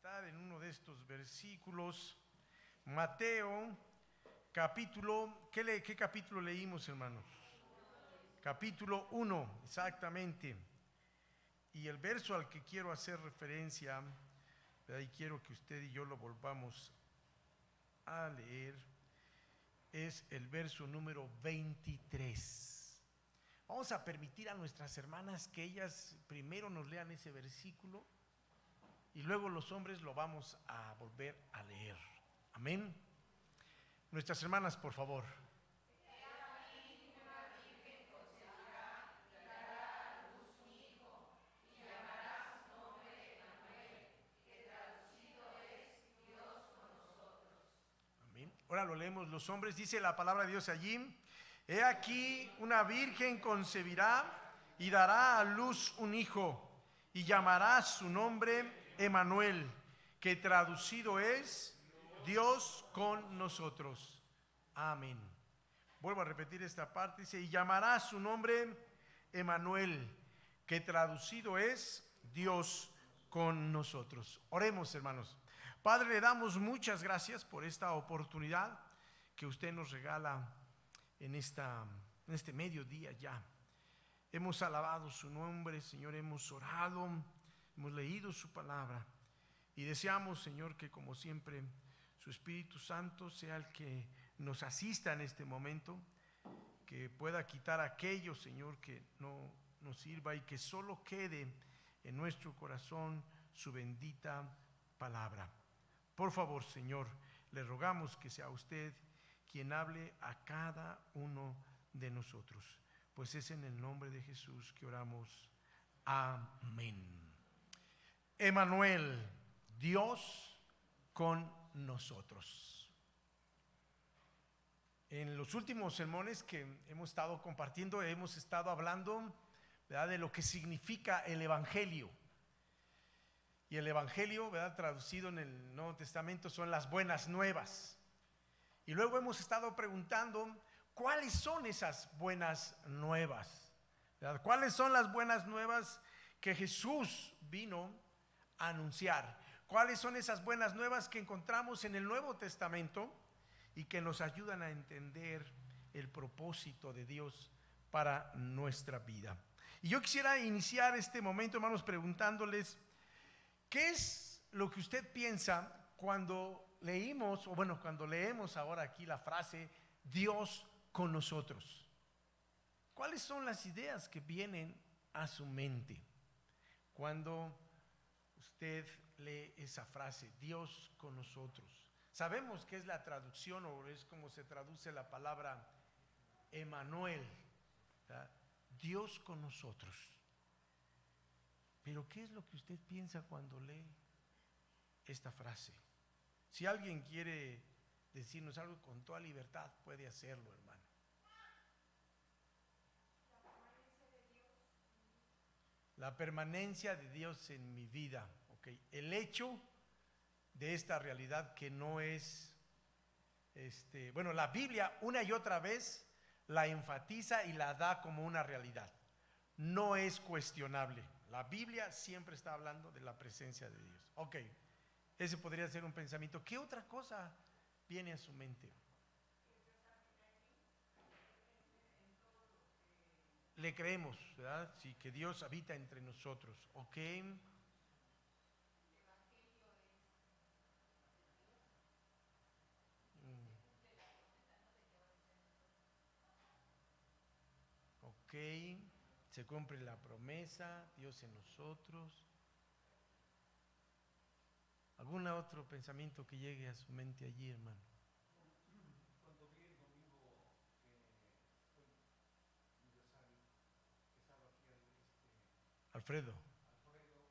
meditar en uno de estos versículos. Mateo, capítulo, ¿qué capítulo leímos, hermanos? Capítulo 1, exactamente. Y el verso al que quiero hacer referencia, y quiero que usted y yo lo volvamos a leer, es el verso número 23. Vamos a permitir a nuestras hermanas que ellas primero nos lean ese versículo y luego los hombres lo vamos a volver a leer. Amén. Nuestras hermanas, por favor. Amén. Ahora lo leemos los hombres. Dice la palabra de Dios allí: he aquí una virgen concebirá y dará a luz un hijo, y llamará su nombre Emmanuel, que traducido es Dios con nosotros. Amén. Vuelvo a repetir esta parte. Dice: y llamará su nombre Emmanuel, que traducido es Dios con nosotros. Oremos, hermanos. Padre, le damos muchas gracias por esta oportunidad que usted nos regala en este mediodía ya. Hemos alabado su nombre, Señor, hemos orado, hemos leído su palabra y deseamos, Señor, que como siempre su Espíritu Santo sea el que nos asista en este momento, que pueda quitar aquello, Señor, que no nos sirva y que solo quede en nuestro corazón su bendita palabra. Por favor, Señor, le rogamos que sea usted quien hable a cada uno de nosotros, pues es en el nombre de Jesús que oramos. Amén. Emmanuel, Dios con nosotros. En los últimos sermones que hemos estado compartiendo, hemos estado hablando, ¿verdad?, de lo que significa el Evangelio. Y el Evangelio, ¿verdad?, traducido en el Nuevo Testamento, son las buenas nuevas. Y luego hemos estado preguntando cuáles son esas buenas nuevas, ¿verdad? ¿Cuáles son las buenas nuevas que Jesús vino a anunciar? ¿Cuáles son esas buenas nuevas que encontramos en el Nuevo Testamento y que nos ayudan a entender el propósito de Dios para nuestra vida? Y yo quisiera iniciar este momento, hermanos, preguntándoles: ¿qué es lo que usted piensa cuando cuando leemos ahora aquí la frase Dios con nosotros? ¿Cuáles son las ideas que vienen a su mente cuando usted lee esa frase, Dios con nosotros? Sabemos que es la traducción, o es como se traduce la palabra Emmanuel, ¿verdad? Dios con nosotros. Pero ¿qué es lo que usted piensa cuando lee esta frase? Si alguien quiere decirnos algo con toda libertad, puede hacerlo, hermano. La permanencia de Dios en mi vida. Okay. El hecho de esta realidad que no es, la Biblia una y otra vez la enfatiza y la da como una realidad. No es cuestionable. La Biblia siempre está hablando de la presencia de Dios. Ok, ese podría ser un pensamiento. ¿Qué otra cosa viene a su mente? Le creemos, ¿verdad? Sí, que Dios habita entre nosotros. Ok. Ok, se cumple la promesa, Dios en nosotros. ¿Algún otro pensamiento que llegue a su mente allí, hermano? Cuando vi el domingo que fue el aniversario, que estaba aquí Alfredo. Alfredo,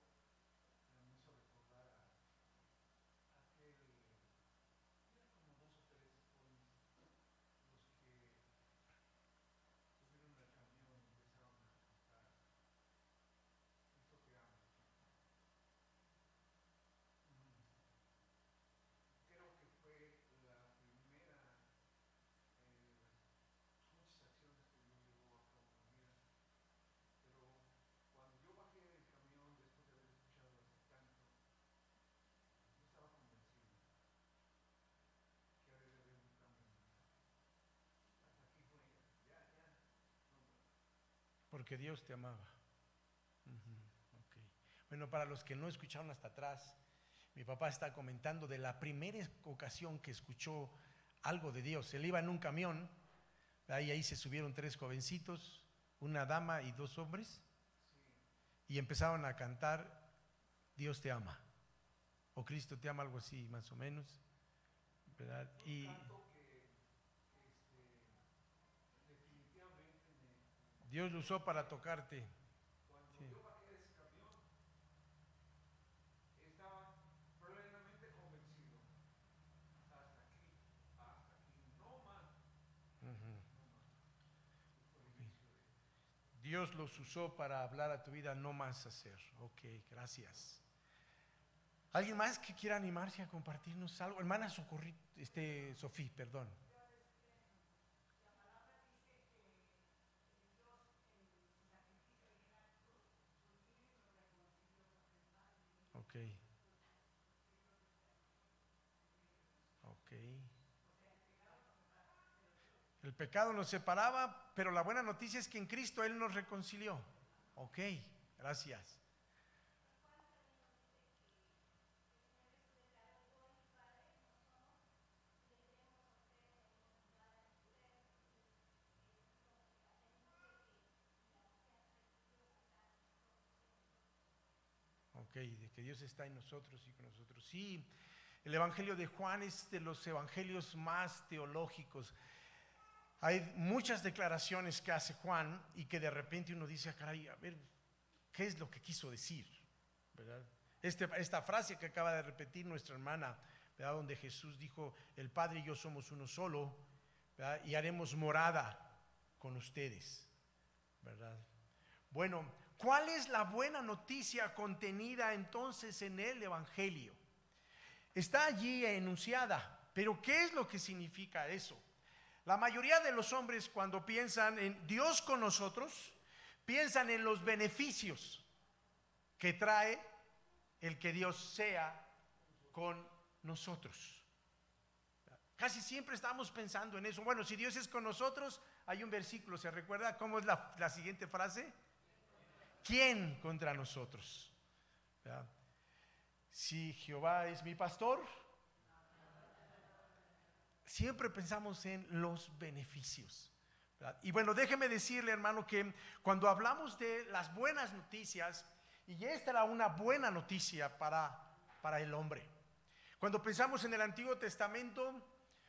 me hizo recordar a aquel, eran como dos o tres jóvenes, los que subieron al camión y empezaron a cantar Cristo te ama. Creo que fue la primera muchas acciones que Dios llevó a cabo en mi vida, pero cuando yo bajé del camión Porque Dios te amaba. Okay. Bueno, para los que no escucharon hasta atrás, mi papá está comentando de la primera ocasión que escuchó algo de Dios. Él iba en un camión, ahí se subieron 3 jovencitos, una dama y 2 hombres, y empezaron a cantar Dios te ama, o Cristo te ama, algo así más o menos, ¿verdad? Y Dios lo usó para tocarte. Sí. Yo bajé de ese camión, estaba plenamente convencido. Hasta aquí, no más. Dios los usó para hablar a tu vida, no más hacer. Ok, gracias. ¿Alguien más que quiera animarse a compartirnos algo? Hermana Sofía, perdón. Ok. Ok. El pecado nos separaba, pero la buena noticia es que en Cristo Él nos reconcilió. Ok, gracias. Ok, de que Dios está en nosotros y con nosotros. Sí, el Evangelio de Juan es de los evangelios más teológicos. Hay muchas declaraciones que hace Juan y que de repente uno dice, caray, a ver, ¿qué es lo que quiso decir? ¿Verdad? Esta frase que acaba de repetir nuestra hermana, ¿verdad? Donde Jesús dijo, el Padre y yo somos uno solo, ¿verdad? Y haremos morada con ustedes, ¿verdad? Bueno, ¿cuál es la buena noticia contenida entonces en el Evangelio? Está allí enunciada, pero ¿qué es lo que significa eso? La mayoría de los hombres, cuando piensan en Dios con nosotros, piensan en los beneficios que trae el que Dios sea con nosotros. Casi siempre estamos pensando en eso. Bueno, si Dios es con nosotros, hay un versículo, ¿se recuerda cómo es la siguiente frase? ¿Quién contra nosotros? ¿Verdad? Si Jehová es mi pastor, siempre pensamos en los beneficios, ¿verdad? Y bueno, déjeme decirle, hermano, que cuando hablamos de las buenas noticias, y esta era una buena noticia para el hombre. Cuando pensamos en el Antiguo Testamento,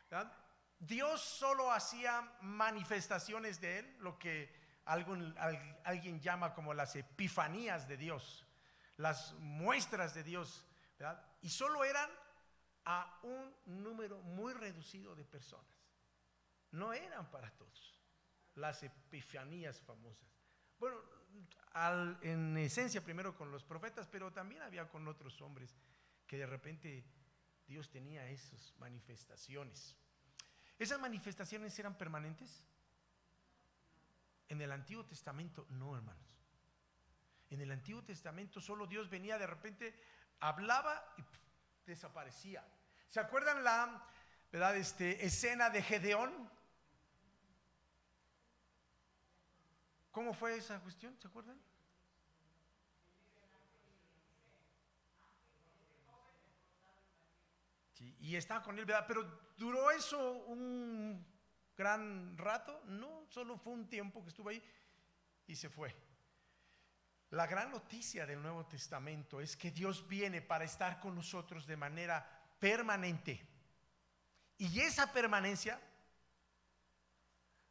¿verdad? Dios solo hacía manifestaciones de Él, lo que alguien llama como las epifanías de Dios, las muestras de Dios, ¿verdad? Y solo eran a un número muy reducido de personas. No eran para todos las epifanías famosas. Bueno, en esencia primero con los profetas, pero también había con otros hombres que de repente Dios tenía esas manifestaciones. ¿Esas manifestaciones eran permanentes? En el Antiguo Testamento no, hermanos. En el Antiguo Testamento solo Dios venía, de repente hablaba y desaparecía. ¿Se acuerdan la escena de Gedeón? ¿Cómo fue esa cuestión? ¿Se acuerdan? Sí, y estaba con él, ¿verdad? Pero ¿duró eso un gran rato? No, solo fue un tiempo que estuvo ahí y se fue. La gran noticia del Nuevo Testamento es que Dios viene para estar con nosotros de manera permanente. Y esa permanencia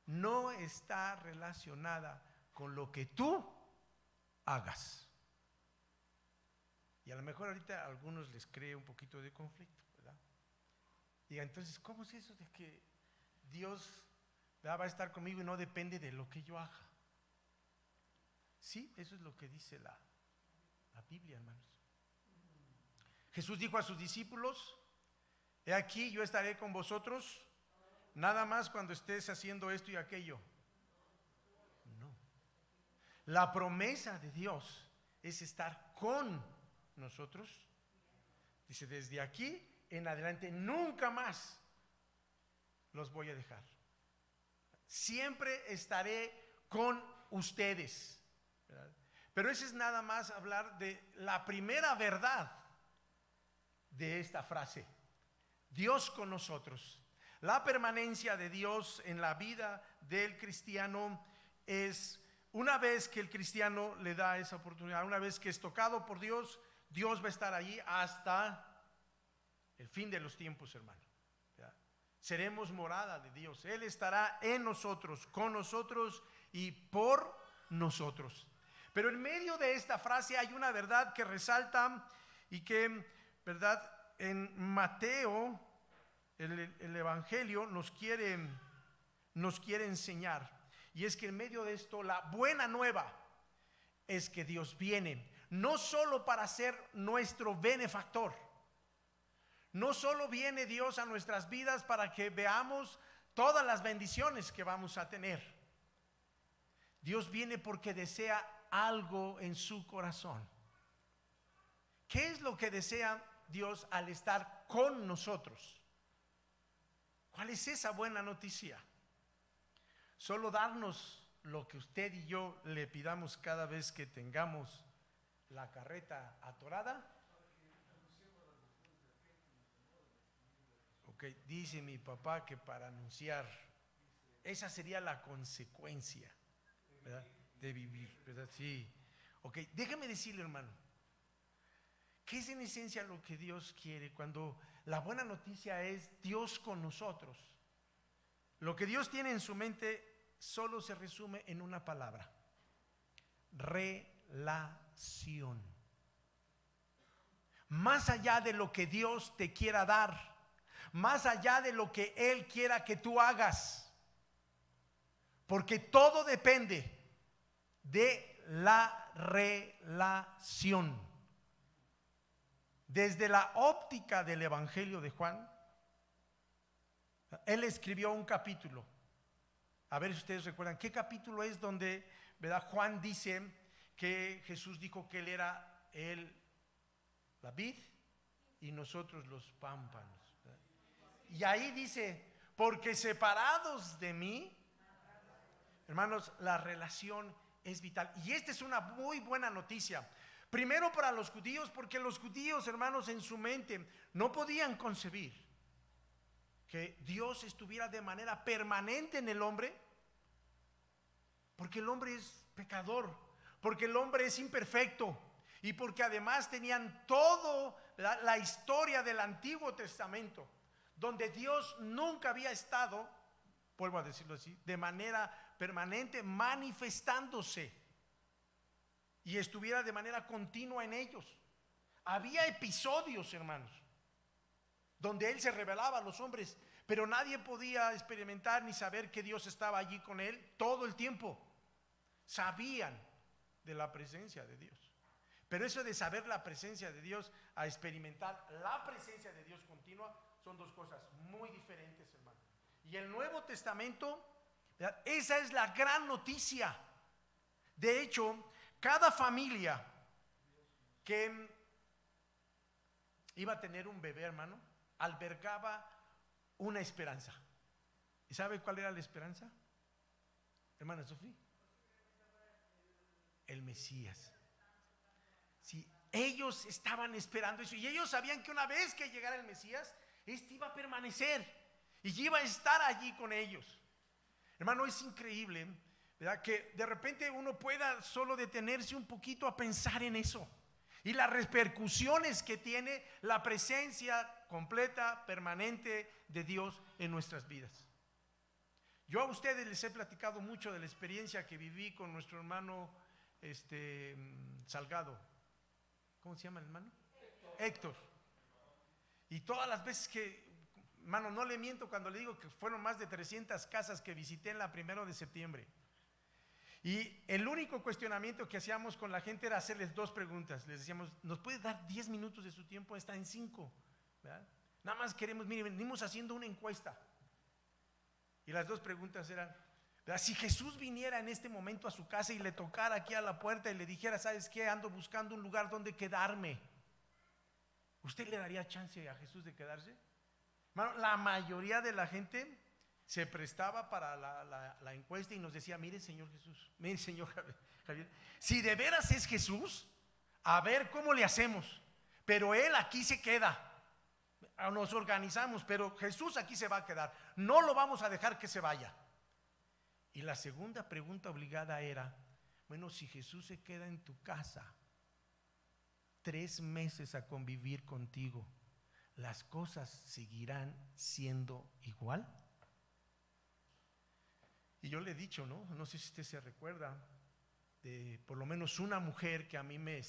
no está relacionada con lo que tú hagas. Y a lo mejor ahorita a algunos les cree un poquito de conflicto, ¿verdad? Diga, entonces, ¿cómo es eso de que Dios, ¿verdad?, va a estar conmigo y no depende de lo que yo haga? Sí, eso es lo que dice la Biblia, hermanos. Jesús dijo a sus discípulos, he aquí, yo estaré con vosotros nada más cuando estés haciendo esto y aquello. No. La promesa de Dios es estar con nosotros. Dice, desde aquí en adelante nunca más los voy a dejar. Siempre estaré con ustedes, ¿verdad? Pero ese es nada más hablar de la primera verdad de esta frase: Dios con nosotros. La permanencia de Dios en la vida del cristiano es, una vez que el cristiano le da esa oportunidad, una vez que es tocado por Dios, Dios va a estar allí hasta el fin de los tiempos, hermano. ¿Ya? Seremos morada de Dios. Él estará en nosotros, con nosotros y por nosotros. Pero en medio de esta frase hay una verdad que resalta y que, ¿verdad?, en Mateo, el Evangelio nos quiere enseñar. Y es que en medio de esto, la buena nueva es que Dios viene no solo para ser nuestro benefactor, no solo viene Dios a nuestras vidas para que veamos todas las bendiciones que vamos a tener. Dios viene porque desea algo en su corazón. ¿Qué es lo que desea Dios al estar con nosotros? ¿Cuál es esa buena noticia? Solo darnos lo que usted y yo le pidamos cada vez que tengamos la carreta atorada. Ok, dice mi papá que para anunciar, esa sería la consecuencia, ¿verdad?, de vivir, ¿verdad? Sí. Ok, déjame decirle, hermano, ¿qué es en esencia lo que Dios quiere cuando la buena noticia es Dios con nosotros? Lo que Dios tiene en su mente solo se resume en una palabra: relación. Más allá de lo que Dios te quiera dar, más allá de lo que Él quiera que tú hagas, porque todo depende de la relación. Desde la óptica del Evangelio de Juan, él escribió un capítulo. A ver si ustedes recuerdan qué capítulo es, donde, ¿verdad?, Juan dice que Jesús dijo que Él era la vid y nosotros los pámpanos, ¿verdad? Y ahí dice: porque separados de mí, hermanos, la relación es vital. Y esta es una muy buena noticia. Primero para los judíos, porque los judíos, hermanos, en su mente no podían concebir que Dios estuviera de manera permanente en el hombre, porque el hombre es pecador, porque el hombre es imperfecto, y porque además tenían todo la historia del Antiguo Testamento, donde Dios nunca había estado, vuelvo a decirlo así, de manera permanente manifestándose y estuviera de manera continua en ellos. Había episodios, hermanos, donde Él se revelaba a los hombres, pero nadie podía experimentar ni saber que Dios estaba allí con él todo el tiempo. Sabían de la presencia de Dios, pero eso de saber la presencia de Dios a experimentar la presencia de Dios continua son dos cosas muy diferentes, hermano. Y el Nuevo Testamento, ¿verdad?, esa es la gran noticia. De hecho, cada familia que iba a tener un bebé, hermano, albergaba una esperanza. ¿Y sabe cuál era la esperanza, hermana Sofía? El Mesías. Sí, ellos estaban esperando eso, y ellos sabían que una vez que llegara el Mesías, este iba a permanecer y iba a estar allí con ellos. Hermano, es increíble, ¿verdad?, que de repente uno pueda solo detenerse un poquito a pensar en eso y las repercusiones que tiene la presencia completa, permanente de Dios en nuestras vidas. Yo a ustedes les he platicado mucho de la experiencia que viví con nuestro hermano Salgado. ¿Cómo se llama el hermano? Héctor. Y todas las veces que, hermano, no le miento cuando le digo que fueron más de 300 casas que visité en la 1 de septiembre. Y el único cuestionamiento que hacíamos con la gente era hacerles dos preguntas. Les decíamos: ¿nos puede dar 10 minutos de su tiempo? Está en 5, ¿verdad? Nada más queremos, mire, venimos haciendo una encuesta. Y las dos preguntas eran, ¿verdad?, si Jesús viniera en este momento a su casa y le tocara aquí a la puerta y le dijera: ¿sabes qué? Ando buscando un lugar donde quedarme, ¿usted le daría chance a Jesús de quedarse? Bueno, la mayoría de la gente se prestaba para la encuesta y nos decía: mire, señor Jesús, mire, señor Javier, si de veras es Jesús, a ver cómo le hacemos, pero él aquí se queda. Nos organizamos, pero Jesús aquí se va a quedar, no lo vamos a dejar que se vaya. Y la segunda pregunta obligada era: bueno, si Jesús se queda en tu casa 3 meses a convivir contigo, ¿las cosas seguirán siendo igual? Y yo le he dicho, no sé si usted se recuerda de por lo menos una mujer que a mí me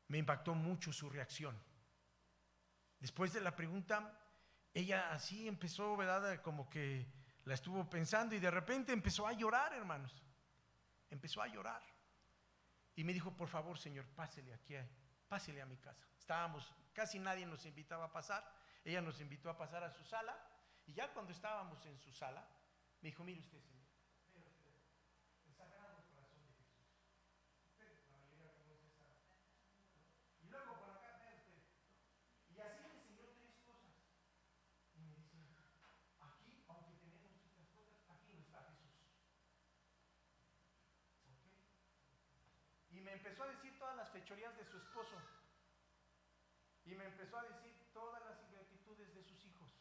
impactó mucho su reacción. Después de la pregunta, ella así empezó, ¿verdad? Como que la estuvo pensando y de repente empezó a llorar, hermanos. Empezó a llorar. Y me dijo: por favor, señor, pásele a mi casa. Estábamos, casi nadie nos invitaba a pasar. Ella nos invitó a pasar a su sala. Y ya cuando estábamos en su sala, me dijo: mire usted, señor, el Sagrado Corazón de Jesús. Usted, la mayoría conoce esa. Y luego por acá, vea usted. Y así me enseñó 3 cosas. Y me dice: aquí, aunque tenemos estas cosas, aquí no está Jesús. ¿Ok? Y me empezó a decir todas las fechorías de su esposo. Y me empezó a decir todas las ingratitudes de sus hijos.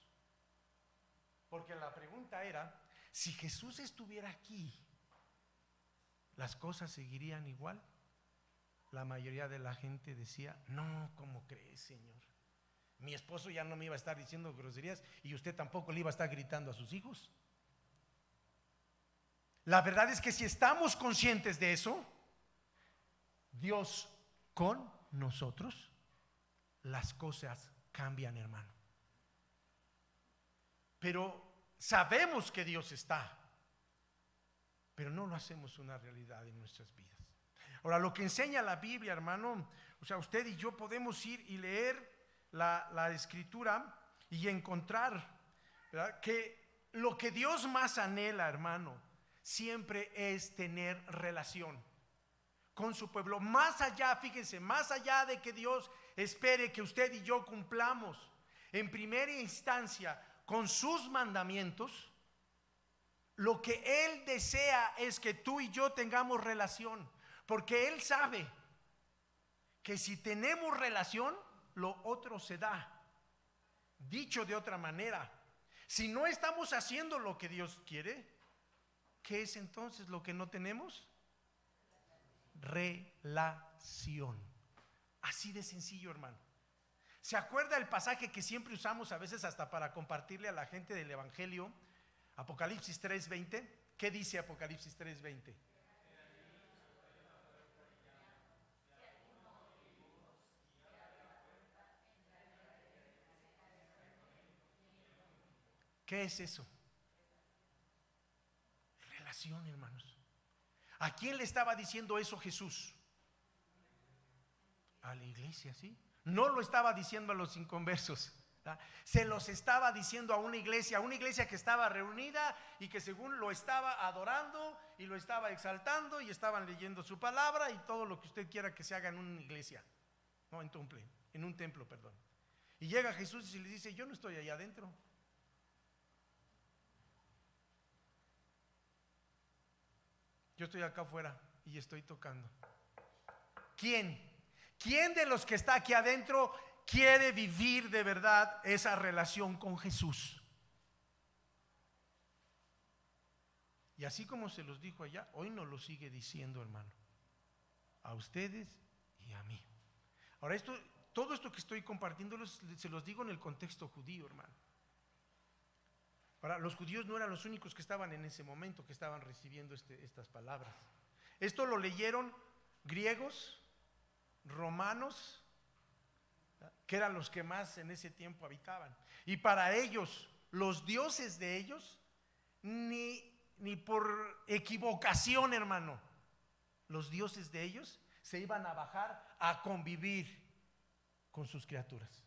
Porque la pregunta era: si Jesús estuviera aquí, ¿las cosas seguirían igual? La mayoría de la gente decía: no, ¿cómo crees, señor? Mi esposo ya no me iba a estar diciendo groserías y usted tampoco le iba a estar gritando a sus hijos. La verdad es que si estamos conscientes de eso, Dios con nosotros, las cosas cambian, hermano. Pero sabemos que Dios está, pero no lo hacemos una realidad en nuestras vidas. Ahora, lo que enseña la Biblia, hermano, o sea, usted y yo podemos ir y leer la escritura y encontrar, ¿verdad?, que lo que Dios más anhela, hermano, siempre es tener relación con su pueblo. Más allá, fíjense, más allá de que Dios espere que usted y yo cumplamos en primera instancia con sus mandamientos, lo que Él desea es que tú y yo tengamos relación, porque Él sabe que si tenemos relación, lo otro se da. Dicho de otra manera, si no estamos haciendo lo que Dios quiere, ¿qué es entonces lo que no tenemos? Relación. Así de sencillo, hermano. ¿Se acuerda el pasaje que siempre usamos a veces hasta para compartirle a la gente del Evangelio? Apocalipsis 3:20. ¿Qué dice Apocalipsis 3:20? ¿Qué es eso? Relación, hermanos. ¿A quién le estaba diciendo eso Jesús? A la iglesia, ¿sí? No lo estaba diciendo a los inconversos, ¿verdad? Se los estaba diciendo a una iglesia que estaba reunida y que según lo estaba adorando y lo estaba exaltando y estaban leyendo su palabra y todo lo que usted quiera que se haga en una iglesia, no en un templo, perdón. Y llega Jesús y le dice: yo no estoy allá adentro. Yo estoy acá afuera y estoy tocando. ¿Quién? ¿Quién de los que está aquí adentro quiere vivir de verdad esa relación con Jesús? Y así como se los dijo allá, hoy nos lo sigue diciendo, hermano, a ustedes y a mí. Ahora, todo esto que estoy compartiendo se los digo en el contexto judío, hermano. Ahora, los judíos no eran los únicos que estaban en ese momento, que estaban recibiendo estas palabras. Esto lo leyeron griegos, romanos, que eran los que más en ese tiempo habitaban. Y para ellos, los dioses de ellos, ni por equivocación, hermano, los dioses de ellos se iban a bajar a convivir con sus criaturas,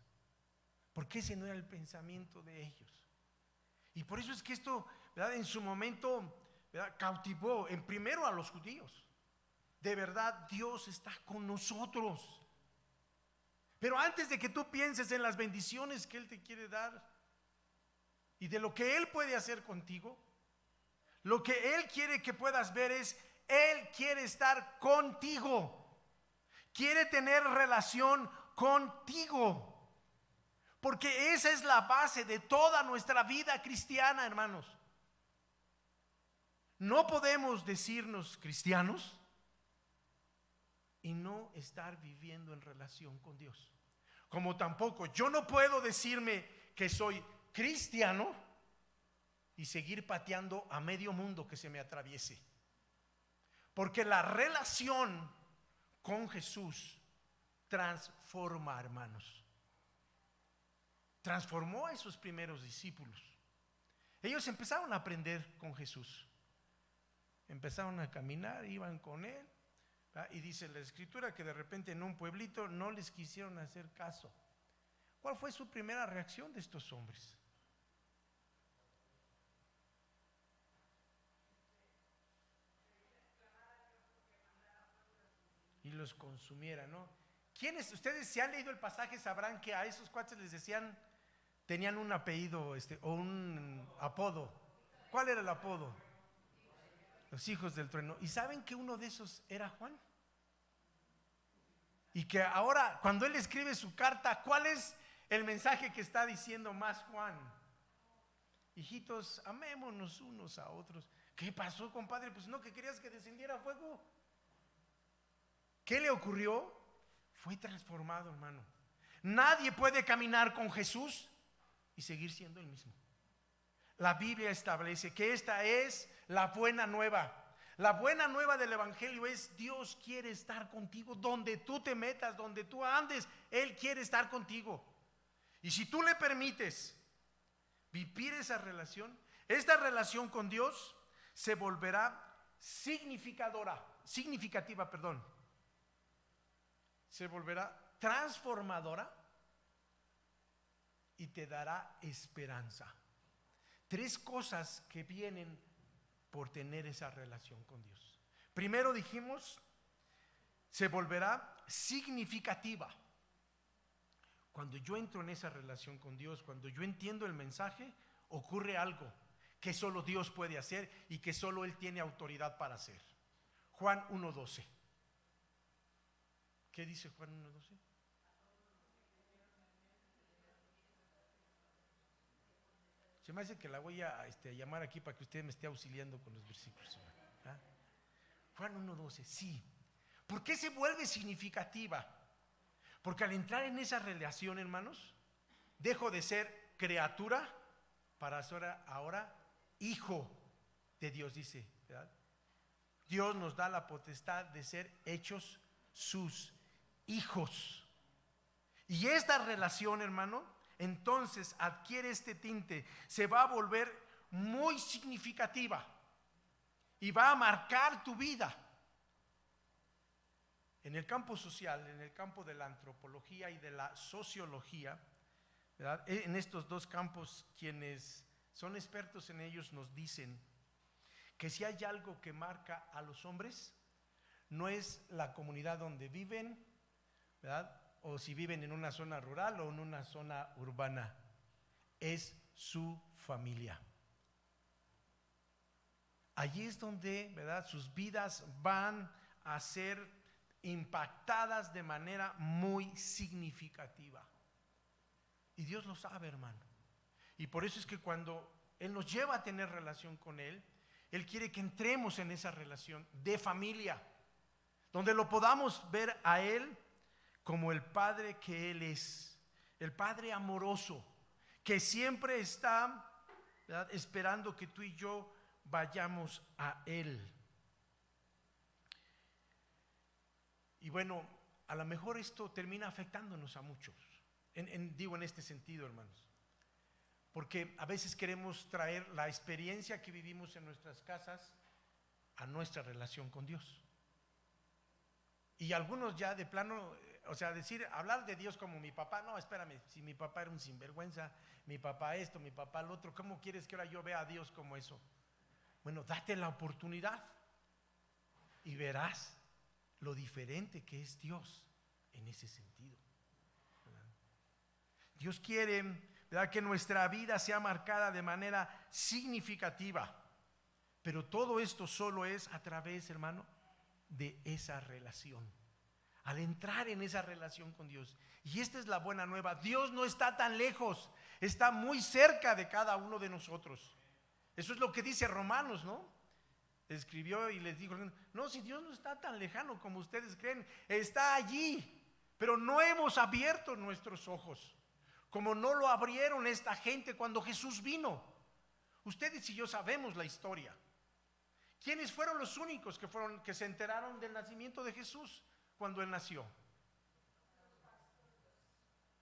porque ese no era el pensamiento de ellos. Y por eso es que esto, ¿verdad?, en su momento, ¿verdad?, cautivó en primero a los judíos. De verdad, Dios está con nosotros. Pero antes de que tú pienses en las bendiciones que Él te quiere dar y de lo que Él puede hacer contigo, lo que Él quiere que puedas ver es, Él quiere estar contigo, quiere tener relación contigo. Porque esa es la base de toda nuestra vida cristiana, hermanos. No podemos decirnos cristianos y no estar viviendo en relación con Dios. Como tampoco yo no puedo decirme que soy cristiano y seguir pateando a medio mundo que se me atraviese. Porque la relación con Jesús transforma, hermanos. Transformó a esos primeros discípulos. Ellos empezaron a aprender con Jesús. Empezaron a caminar, iban con Él. Y dice la Escritura que de repente en un pueblito no les quisieron hacer caso. ¿Cuál fue su primera reacción de estos hombres? Y los consumiera, ¿no? ¿Quiénes? Ustedes, si han leído el pasaje, sabrán que a esos cuates les decían, tenían un apellido o un apodo. ¿Cuál era el apodo? Los hijos del trueno. ¿Y saben que uno de esos era Juan? Y que ahora, cuando él escribe su carta, ¿cuál es el mensaje que está diciendo más Juan? Hijitos, amémonos unos a otros. ¿Qué pasó, compadre? Pues no, que querías que descendiera fuego. ¿Qué le ocurrió? Fue transformado, hermano. Nadie puede caminar con Jesús y seguir siendo el mismo. La Biblia establece que esta es la buena nueva. La buena nueva del Evangelio es: Dios quiere estar contigo donde tú te metas, donde tú andes. Él quiere estar contigo. Y si tú le permites vivir esa relación, esta relación con Dios se volverá significativa, se volverá transformadora y te dará esperanza. 3 cosas que vienen por tener esa relación con Dios. Primero dijimos, se volverá significativa. Cuando yo entro en esa relación con Dios, cuando yo entiendo el mensaje, ocurre algo que solo Dios puede hacer y que solo Él tiene autoridad para hacer. Juan 1:12. ¿Qué dice Juan 1:12? Se me hace que la voy a llamar aquí para que usted me esté auxiliando con los versículos. ¿Ah? Juan 1:12, sí. ¿Por qué se vuelve significativa? Porque al entrar en esa relación, hermanos, dejo de ser criatura para ser ahora hijo de Dios, dice, ¿verdad? Dios nos da la potestad de ser hechos sus hijos. Y esta relación, hermano, entonces adquiere este tinte, se va a volver muy significativa y va a marcar tu vida. En el campo social, en el campo de la antropología y de la sociología, ¿verdad? En estos 2 campos, quienes son expertos en ellos nos dicen que si hay algo que marca a los hombres, no es la comunidad donde viven, ¿verdad? O si viven en una zona rural o en una zona urbana, es su familia. Allí es donde, ¿verdad?, sus vidas van a ser impactadas de manera muy significativa. Y Dios lo sabe, hermano. Y por eso es que cuando Él nos lleva a tener relación con Él, Él quiere que entremos en esa relación de familia, donde lo podamos ver a Él como el Padre que Él es, el Padre amoroso, que siempre está, ¿verdad?, esperando que tú y yo vayamos a Él. Y bueno, a lo mejor esto termina afectándonos a muchos, digo en este sentido, hermanos, porque a veces queremos traer la experiencia que vivimos en nuestras casas a nuestra relación con Dios. Y algunos ya de plano, o sea, hablar de Dios como mi papá, no, espérame, si mi papá era un sinvergüenza, mi papá esto, mi papá lo otro, ¿cómo quieres que ahora yo vea a Dios como eso? Bueno, date la oportunidad y verás lo diferente que es Dios en ese sentido. Dios quiere, ¿verdad? Que nuestra vida sea marcada de manera significativa. Pero todo esto solo es a través, hermano, de esa relación. Al entrar en esa relación con Dios. Y esta es la buena nueva. Dios no está tan lejos, está muy cerca de cada uno de nosotros. Eso es lo que dice Romanos, ¿no? Escribió y les dijo: no, si Dios no está tan lejano como ustedes creen, está allí. Pero no hemos abierto nuestros ojos, como no lo abrieron esta gente cuando Jesús vino. Ustedes y yo sabemos la historia. ¿Quiénes fueron los únicos que se enteraron del nacimiento de Jesús cuando Él nació?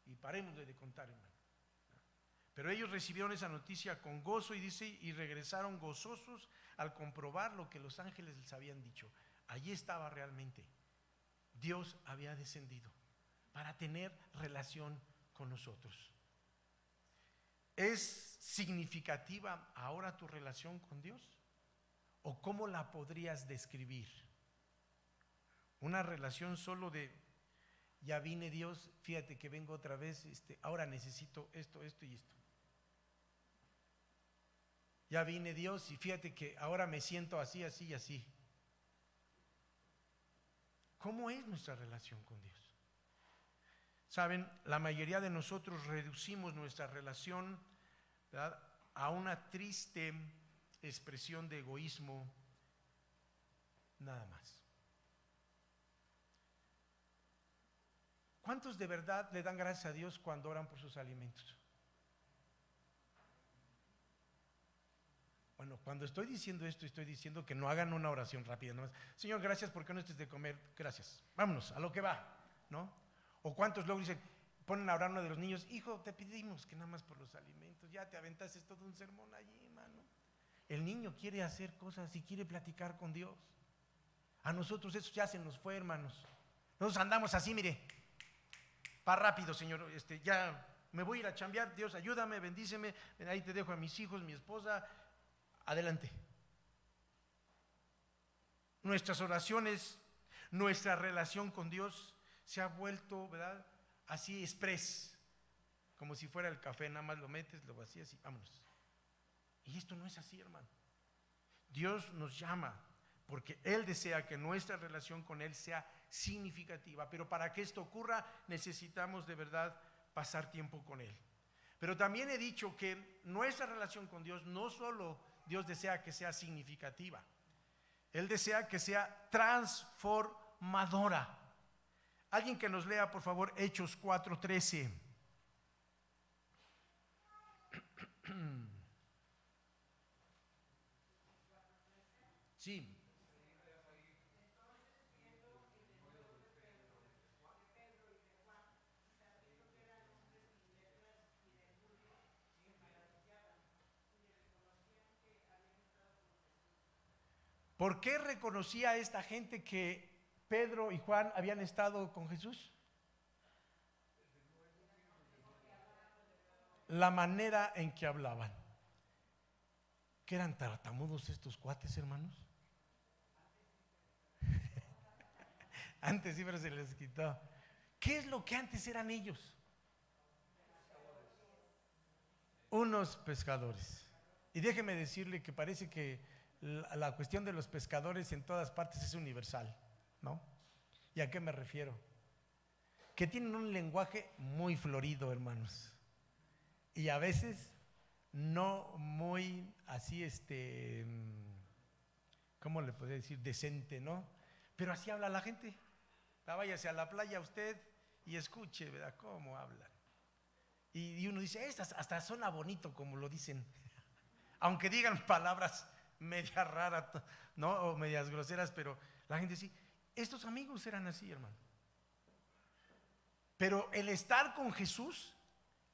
Y paremos de contar, hermano. Pero ellos recibieron esa noticia con gozo, y dice, y regresaron gozosos al comprobar lo que los ángeles les habían dicho. Allí estaba realmente. Dios había descendido para tener relación con nosotros. ¿Es significativa ahora tu relación con Dios? ¿O cómo la podrías describir? Una relación solo de: ya vine, Dios, fíjate que vengo otra vez, ahora necesito esto y esto. Ya vine, Dios, y fíjate que ahora me siento así, así y así. ¿Cómo es nuestra relación con Dios? Saben, la mayoría de nosotros reducimos nuestra relación, ¿verdad?, a una triste expresión de egoísmo, nada más. ¿Cuántos de verdad le dan gracias a Dios cuando oran por sus alimentos? Bueno, cuando estoy diciendo esto, estoy diciendo que no hagan una oración rápida, ¿no? Señor, gracias porque no estés de comer, gracias. Vámonos, a lo que va, ¿no? O cuántos luego dicen, ponen a orar uno de los niños: hijo, te pedimos que nada más por los alimentos, ya te aventaste todo un sermón allí, hermano. El niño quiere hacer cosas y quiere platicar con Dios. A nosotros eso ya se nos fue, hermanos. Nosotros andamos así, mire, para rápido, Señor, ya me voy a ir a chambear, Dios ayúdame, bendíceme, ahí te dejo a mis hijos, mi esposa, adelante. Nuestras oraciones, nuestra relación con Dios se ha vuelto, ¿verdad?, así express, como si fuera el café, nada más lo metes, lo vacías y vámonos. Y esto no es así, hermano. Dios nos llama porque Él desea que nuestra relación con Él sea significativa, pero para que esto ocurra necesitamos de verdad pasar tiempo con Él. Pero también he dicho que nuestra relación con Dios no solo Dios desea que sea significativa, Él desea que sea transformadora. Alguien que nos lea, por favor, Hechos 4:13. Sí. ¿Por qué reconocía a esta gente que Pedro y Juan habían estado con Jesús? La manera en que hablaban. ¿Qué eran tartamudos estos cuates, hermanos? Antes sí, pero se les quitó. ¿Qué es lo que antes eran ellos? Unos pescadores. Y déjeme decirle que parece que la cuestión de los pescadores en todas partes es universal, ¿no? ¿Y a qué me refiero? Que tienen un lenguaje muy florido, hermanos, y a veces no muy así, ¿cómo le podría decir? Decente, ¿no? Pero así habla la gente. Váyase a la playa usted y escuche, ¿verdad?, cómo hablan. Y uno dice, estas hasta suena bonito como lo dicen, aunque digan palabras medias raras, ¿no?, o medias groseras, pero la gente dice, estos amigos eran así, hermano. Pero el estar con Jesús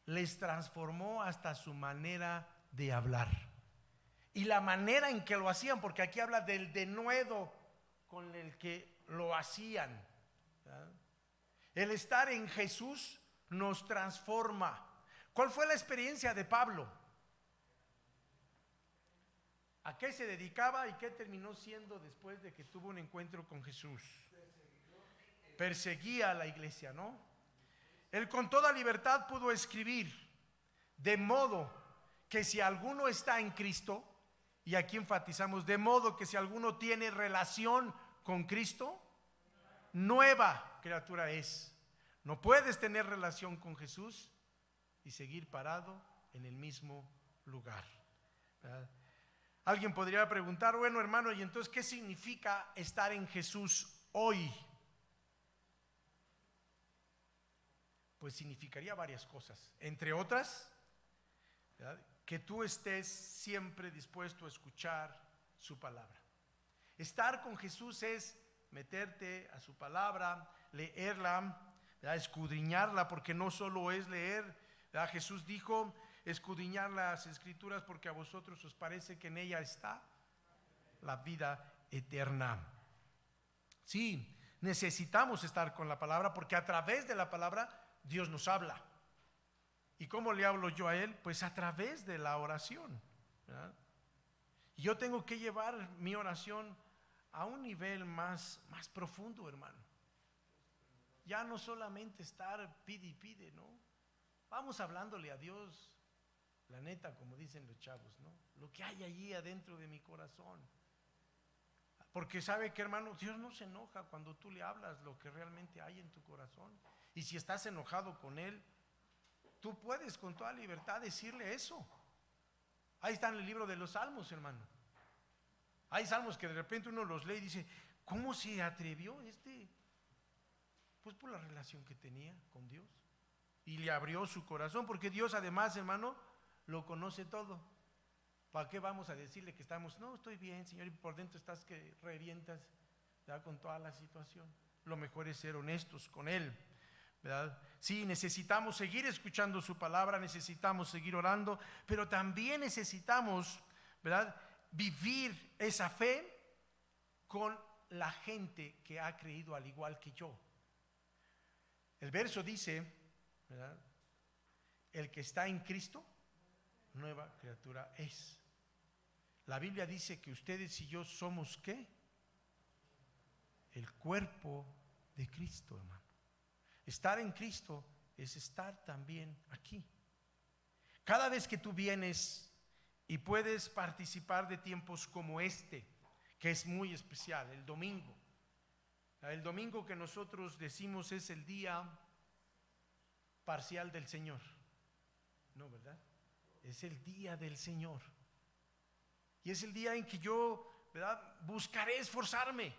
les transformó hasta su manera de hablar y la manera en que lo hacían, porque aquí habla del denuedo con el que lo hacían, ¿verdad? El estar en Jesús nos transforma. ¿Cuál fue la experiencia de Pablo? ¿A qué se dedicaba y qué terminó siendo después de que tuvo un encuentro con Jesús? Perseguía a la iglesia, ¿no? Él con toda libertad pudo escribir, De modo que si alguno está en Cristo, y aquí enfatizamos, de modo que si alguno tiene relación con Cristo, nueva criatura es. No puedes tener relación con Jesús y seguir parado en el mismo lugar, ¿verdad? Alguien podría preguntar, bueno, hermano, ¿y entonces qué significa estar en Jesús hoy? Pues significaría varias cosas, entre otras, ¿verdad?, que tú estés siempre dispuesto a escuchar su palabra. Estar con Jesús es meterte a su palabra, leerla, ¿verdad?, escudriñarla, porque no solo es leer, ¿verdad? Jesús dijo, escudriñar las escrituras porque a vosotros os parece que en ella está la vida eterna. Sí, necesitamos estar con la palabra porque a través de la palabra Dios nos habla. ¿Y cómo le hablo yo a Él? Pues a través de la oración, ¿verdad? Y yo tengo que llevar mi oración a un nivel más profundo, hermano. Ya no solamente estar pide y pide, ¿no? Vamos hablándole a Dios, la neta, como dicen los chavos, ¿no? Lo que hay allí adentro de mi corazón. Porque sabe que, hermano, Dios no se enoja cuando tú le hablas lo que realmente hay en tu corazón. Y si estás enojado con Él, tú puedes con toda libertad decirle eso. Ahí está en el libro de los Salmos, hermano. Hay salmos que de repente uno los lee y dice, ¿cómo se atrevió este? Pues por la relación que tenía con Dios. Y le abrió su corazón, porque Dios además, hermano, lo conoce todo. ¿Para qué vamos a decirle que estamos? No, estoy bien, Señor, y por dentro estás que revientas, ¿verdad?, con toda la situación. Lo mejor es ser honestos con Él, ¿verdad? Sí, necesitamos seguir escuchando su palabra, necesitamos seguir orando, pero también necesitamos, ¿verdad?, vivir esa fe con la gente que ha creído al igual que yo. El verso dice, ¿verdad?, el que está en Cristo, nueva criatura es. La Biblia dice que ustedes y yo somos ¿qué? El cuerpo de Cristo, hermano. Estar en Cristo es estar también aquí. Cada vez que tú vienes y puedes participar de tiempos como este, que es muy especial, el domingo. El domingo que nosotros decimos es el día parcial del Señor. No, ¿verdad? Es el día del Señor. Y es el día en que yo, ¿verdad?, buscaré esforzarme.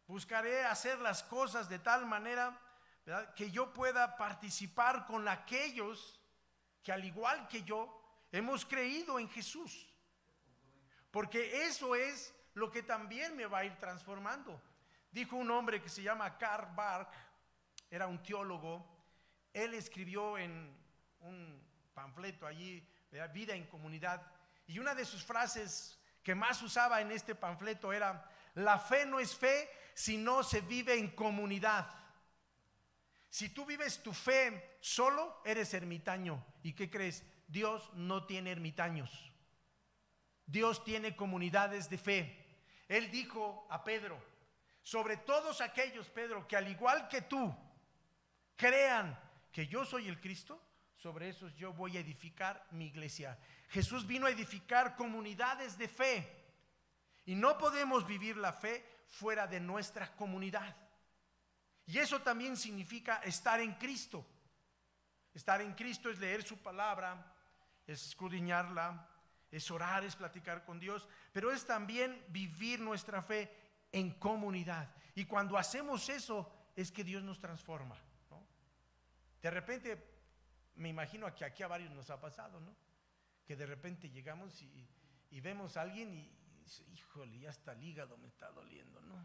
Buscaré hacer las cosas de tal manera, ¿verdad?, que yo pueda participar con aquellos que al igual que yo hemos creído en Jesús. Porque eso es lo que también me va a ir transformando. Dijo un hombre que se llama Karl Barth, era un teólogo. Él escribió en un panfleto allí, ¿verdad?, Vida en Comunidad. Y una de sus frases que más usaba en este panfleto era: la fe no es fe si no se vive en comunidad. Si tú vives tu fe solo, eres ermitaño. ¿Y qué crees? Dios no tiene ermitaños. Dios tiene comunidades de fe. Él dijo a Pedro: sobre todos aquellos, Pedro, que al igual que tú crean que yo soy el Cristo, sobre esos yo voy a edificar mi iglesia. Jesús vino a edificar comunidades de fe. Y no podemos vivir la fe fuera de nuestra comunidad. Y eso también significa estar en Cristo. Estar en Cristo es leer su palabra, es escudriñarla, es orar, es platicar con Dios, pero es también vivir nuestra fe en comunidad. Y cuando hacemos eso es que Dios nos transforma, ¿no? De repente, me imagino que aquí a varios nos ha pasado, ¿no? Que de repente llegamos y vemos a alguien y dice: híjole, ya hasta el hígado me está doliendo, ¿no?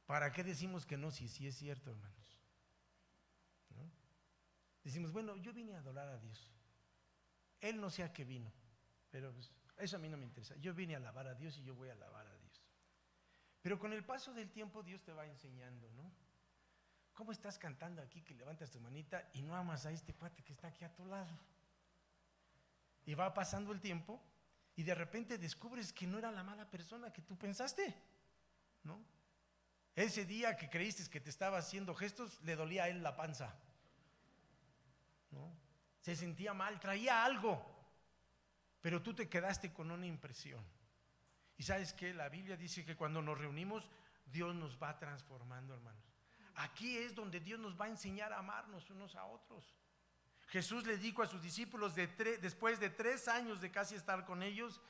¿Para qué decimos que no? Si sí es cierto, hermanos, ¿no? Decimos: bueno, yo vine a adorar a Dios. Él no sé a qué vino, pero pues, eso a mí no me interesa. Yo vine a alabar a Dios y yo voy a alabar a Dios. Pero con el paso del tiempo Dios te va enseñando, ¿no? ¿Cómo estás cantando aquí que levantas tu manita y no amas a este cuate que está aquí a tu lado? Y va pasando el tiempo y de repente descubres que no era la mala persona que tú pensaste, ¿no? Ese día que creíste que te estaba haciendo gestos, le dolía a él la panza, ¿no? Se sentía mal, traía algo, pero tú te quedaste con una impresión. Y sabes que la Biblia dice que cuando nos reunimos, Dios nos va transformando, hermanos. Aquí es donde Dios nos va a enseñar a amarnos unos a otros. Jesús le dijo a sus discípulos después de 3 años de casi estar con ellos,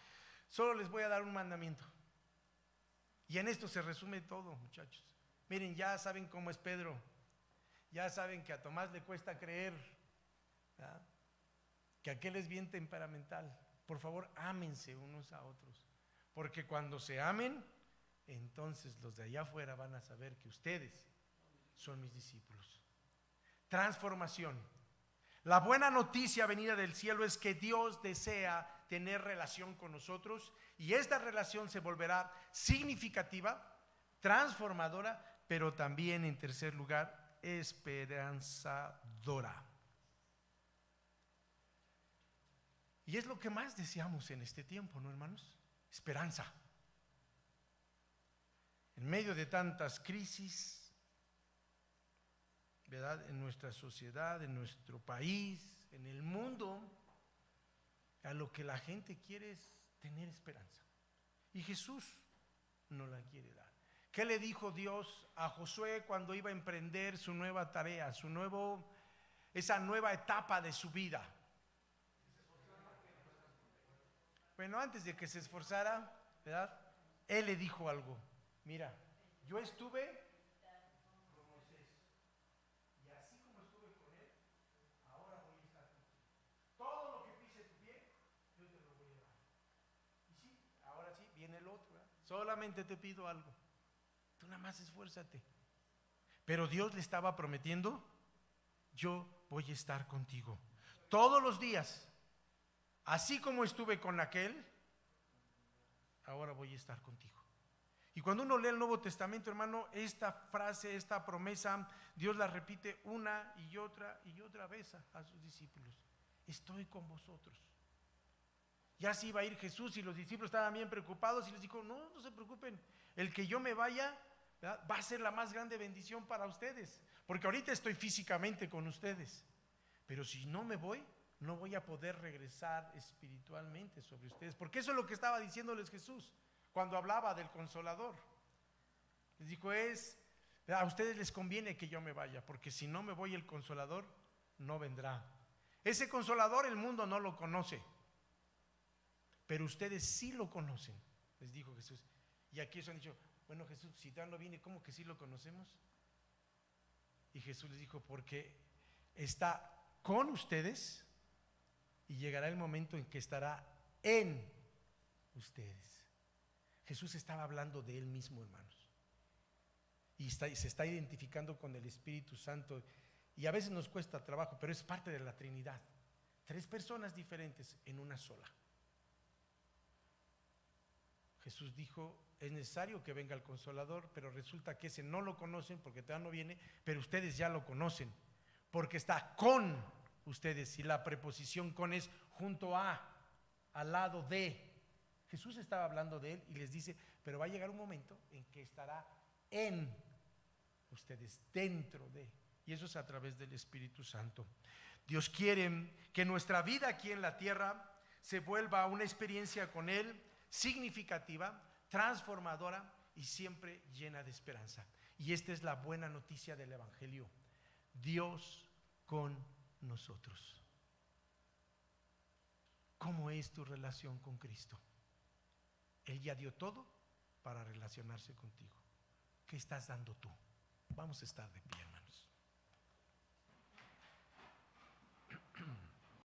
solo les voy a dar un mandamiento. Y en esto se resume todo, muchachos. Miren, ya saben cómo es Pedro, ya saben que a Tomás le cuesta creer, ¿verdad? Que aquel es bien temperamental. Por favor, ámense unos a otros, porque cuando se amen, entonces los de allá afuera van a saber que ustedes son mis discípulos. Transformación. La buena noticia venida del cielo es que Dios desea tener relación con nosotros y esta relación se volverá significativa, transformadora, pero también, en tercer lugar, esperanzadora. Y es lo que más deseamos en este tiempo, ¿no, hermanos? Esperanza. En medio de tantas crisis, ¿verdad? En nuestra sociedad, en nuestro país, en el mundo, a lo que la gente quiere es tener esperanza. Y Jesús no la quiere dar. ¿Qué le dijo Dios a Josué cuando iba a emprender su nueva tarea, esa nueva etapa de su vida? Bueno, antes de que se esforzara, ¿verdad? Él le dijo algo. Mira, yo estuve con Moisés y así como estuve con él, ahora voy a estar contigo. Todo lo que pise tu pie, yo te lo voy a dar. Y sí, ahora sí, viene el otro, ¿verdad? Solamente te pido algo. Tú nada más esfuérzate. Pero Dios le estaba prometiendo, yo voy a estar contigo todos los días. Así como estuve con aquel, ahora voy a estar contigo. Y cuando uno lee el Nuevo Testamento, hermano, esta frase, esta promesa, Dios la repite una y otra vez a sus discípulos. Estoy con vosotros. Ya se iba a ir Jesús y los discípulos estaban bien preocupados y les dijo, no se preocupen, el que yo me vaya, ¿verdad?, va a ser la más grande bendición para ustedes, porque ahorita estoy físicamente con ustedes, pero si no me voy, no voy a poder regresar espiritualmente sobre ustedes, porque eso es lo que estaba diciéndoles Jesús cuando hablaba del Consolador. Les dijo, a ustedes les conviene que yo me vaya, porque si no me voy, el Consolador no vendrá. Ese Consolador el mundo no lo conoce, pero ustedes sí lo conocen, les dijo Jesús. Y aquí ellos han dicho, bueno, Jesús, si ya no viene, ¿cómo que sí lo conocemos? Y Jesús les dijo, porque está con ustedes y llegará el momento en que estará en ustedes. Jesús estaba hablando de él mismo, hermanos, y se está identificando con el Espíritu Santo, y a veces nos cuesta trabajo, pero es parte de la Trinidad. 3 personas diferentes en una sola. Jesús dijo, es necesario que venga el Consolador, pero resulta que ese no lo conocen porque todavía no viene, pero ustedes ya lo conocen, porque está con ustedes, y la preposición con es junto a, al lado de. Jesús estaba hablando de él y les dice, pero va a llegar un momento en que estará en ustedes, dentro de, y eso es a través del Espíritu Santo. Dios quiere que nuestra vida aquí en la tierra se vuelva una experiencia con él significativa, transformadora y siempre llena de esperanza. Y esta es la buena noticia del Evangelio: Dios con nosotros. ¿Cómo es tu relación con Cristo? Él ya dio todo para relacionarse contigo. ¿Qué estás dando tú? Vamos a estar de pie.